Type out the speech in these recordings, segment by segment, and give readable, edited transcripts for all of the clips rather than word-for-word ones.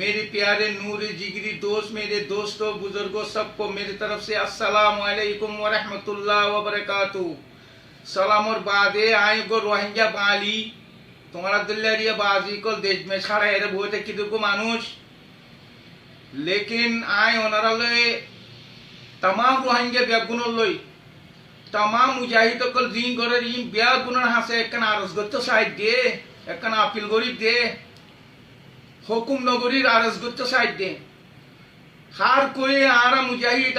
मेरे प्यारे नूर जिगरी दोस्त, मेरे दोस्तों बुजुर्गों, सबको मेरी तरफ से अस्सलाम वालेकुम व रहमतुल्लाह व बरकातुहू। सलाम और बादे आए गो रोहिंग्या बाली तुम्हारा दिल्लारिया बाजी को देश में छाड़ा एरे बोते किदु को मानुष लेकिन आय ओनाराले तमाम रोहिंग्या बेगुनो लई तमाम मुजाहिद कल दिन करे इन बेगुनर हासे एकना आरज गत्तो साइड दे एकना अपील गरी दे हुकुम नगरी आरज गत्तो साइड दे हार कोई आरा मुजाहिद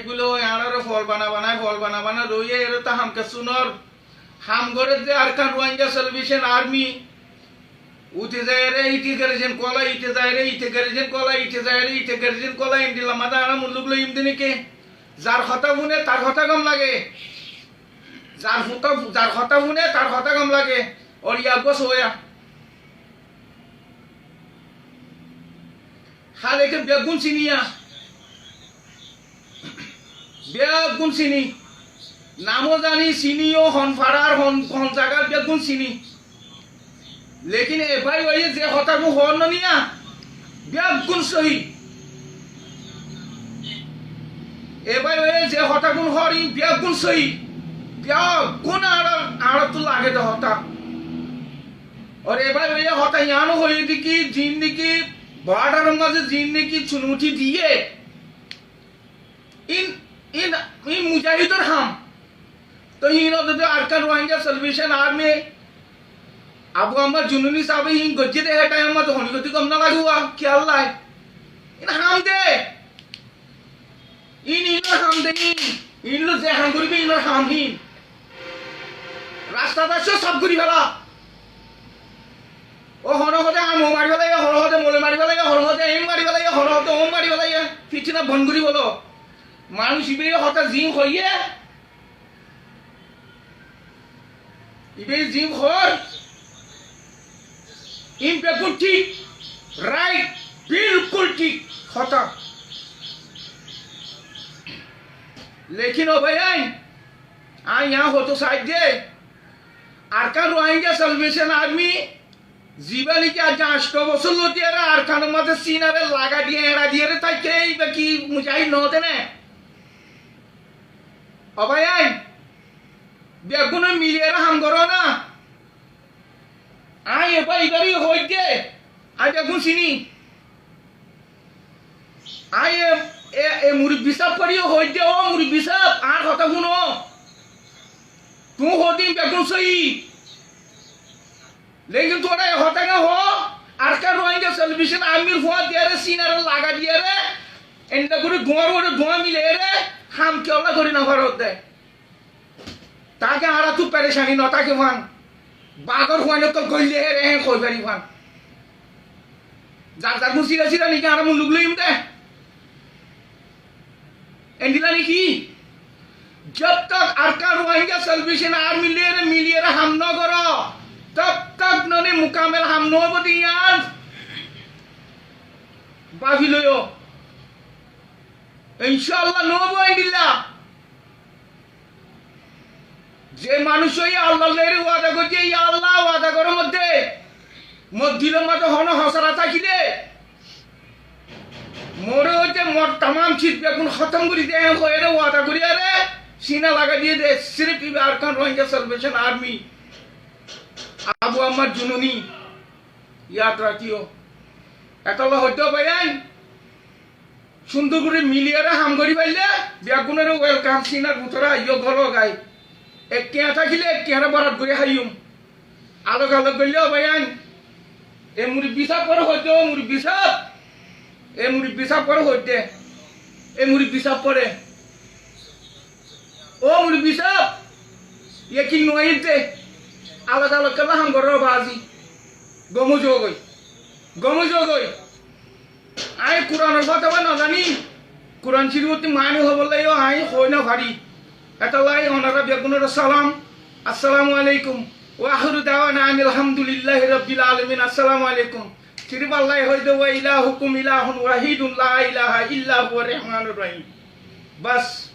बोलो आरा फल बना रोये एरे ता हमके सुनर हम गरे दे आरकान रोहिंग्या सल्वेशन आर्मी उठे जायरे इटे गरेजेन कोला इटे जायरे इटे गरेजेन कोला इटे जायरे इटे गरेजेन कोला इंदिला मादा आरा मुलुगलो इमदिने के जार खता बुने तार खता कम लागे जार खता बुने तार खता कम लागे और या गोस होया हाले के बेगुन सिनी नामो जानी सिनियो हन फारार हन जागार बेगुन सिनी लेकिन ए भाई वही जे हता को हन ननिया बेगुन सही ए भाई वही जे हता को हरी बेगुन सही बेगुन आड़ा तो लागे तो हता और ए भाई वही हता यानो होई दिकी जिंदगी बॉर्डर में जिंदगी चुनौती दिए इन मुजाहिदर हम तो इन आरकान रोहिंग्या सल्वेशन आर्मी अब अम्मा जुनूनी साहब ही गज्जे दे हटाए अम्मा तो होनी गति कम ना लागुआ क्या अल्लाह इन हम दे इन हम दे इन लो जे हम गुरी भी इन हम ही रास्ता दा सब गुरी भला ओ हनो होते हम मारी वाला या हनो होते मोले मारी वाला या हनो होते एम मारी वाला या हनो होते ओम मारी वाला या फिचना भनगुरी बोलो मानुष इबे होता जिम होइए इबे जिम खोर इन बिल्कुल ठीक राइट बिल्कुल ठीक होता लेकिन ओ भाई आई यहाँ हो तो साइड दे आरकान रोहिंग्या सल्वेशन आर्मी जीवनी के आज 8 বছর লতি এরা আরকানের মধ্যে সিনারে লাগা দিয়ে এরা দিয়ে রে তাই কেই বাকি মুজাহিদ নহতে না অবাই আই বেগুন মিলিয়ে হাম করো না আই এবার ইবারি হই দে আই বেগুন চিনি আই এ মুরি বিসাব করিও হই দে ও মুরি বিসাব আর কথা শুনো তুই হদিন বেগুন সই लेकिन थोड़ा होता ना हो आरकान रोहिंग्या सल्वेशन आर्मी हुआ दिया रे सीनार लागा दिया रे एंड गुरु धुआं मिले रे हम क्यों ना करी ना फरक दे ताकि आरा तू परेशानी न ताकि वहां बागर हुआ ने कल गइले रे हैं कोई बारी वहां जार मुसीरा सीरा नहीं आरा मु लुगलो इम दे एंडिला नहीं की जब तक आरकान रोहिंग्या सल्वेशन आर्मी ले रे मिलिए रे हम न करो तब तक नने मुकामेल हम नो बदियान बाफिलोयो इंशाल्लाह नो बइंदिल्ला जे মানুষই আল্লাহর ওয়াদা করছে ইয়া আল্লাহ ওয়াদা করার মধ্যে মত হন হসরা থাকিলে মোরে হচ্ছে মোর तमाम चीज বেগুন খতম করে দে এর ওয়াদা করি আরে সিনা লাগা দিয়ে দে সিরিফ আরকান রোহিঙ্গা সালভেশন আর্মি আবু আম্মার জুনুনি ইয়াদ রাখিও এতলা হইতো ভাইয়ান সুন্দর করে মিলিয়ারে হাম করি পাইলে বেগুনের ওয়েলকাম সিনার ভিতরে ইয়ো ঘর গাই এক কেয়া থাকিলে এক কেয়ারা বরাত করে হাইয়ুম আলোক আলোক গইলেও ভাইয়ান এ মুড়ি বিসাব করে হইতো মুড়ি বিসাব করে হইতে এ মুড়ি বিসাব করে ও মুড়ি বিসাব ইয়ে কি নইতে আলাদা আলাদা কলা হাম করো বাজি গমু জগই আই কুরআনের কথা না জানি কুরআন শরীফতে মানে হবলাইও আই হই না ভারি এতলাই ওনারা বেগুনের সালাম আসসালামু আলাইকুম ওয়া আখিরু দাওয়ানা আলহামদুলিল্লাহি রাব্বিল আলামিন আসসালামু আলাইকুম তিরবাল্লাই হইতে ওয়া ইলাহুকুম ইলাহুন ওয়াহিদুন লা ইলাহা ইল্লা হুয়া রহমানুর রহিম। বাস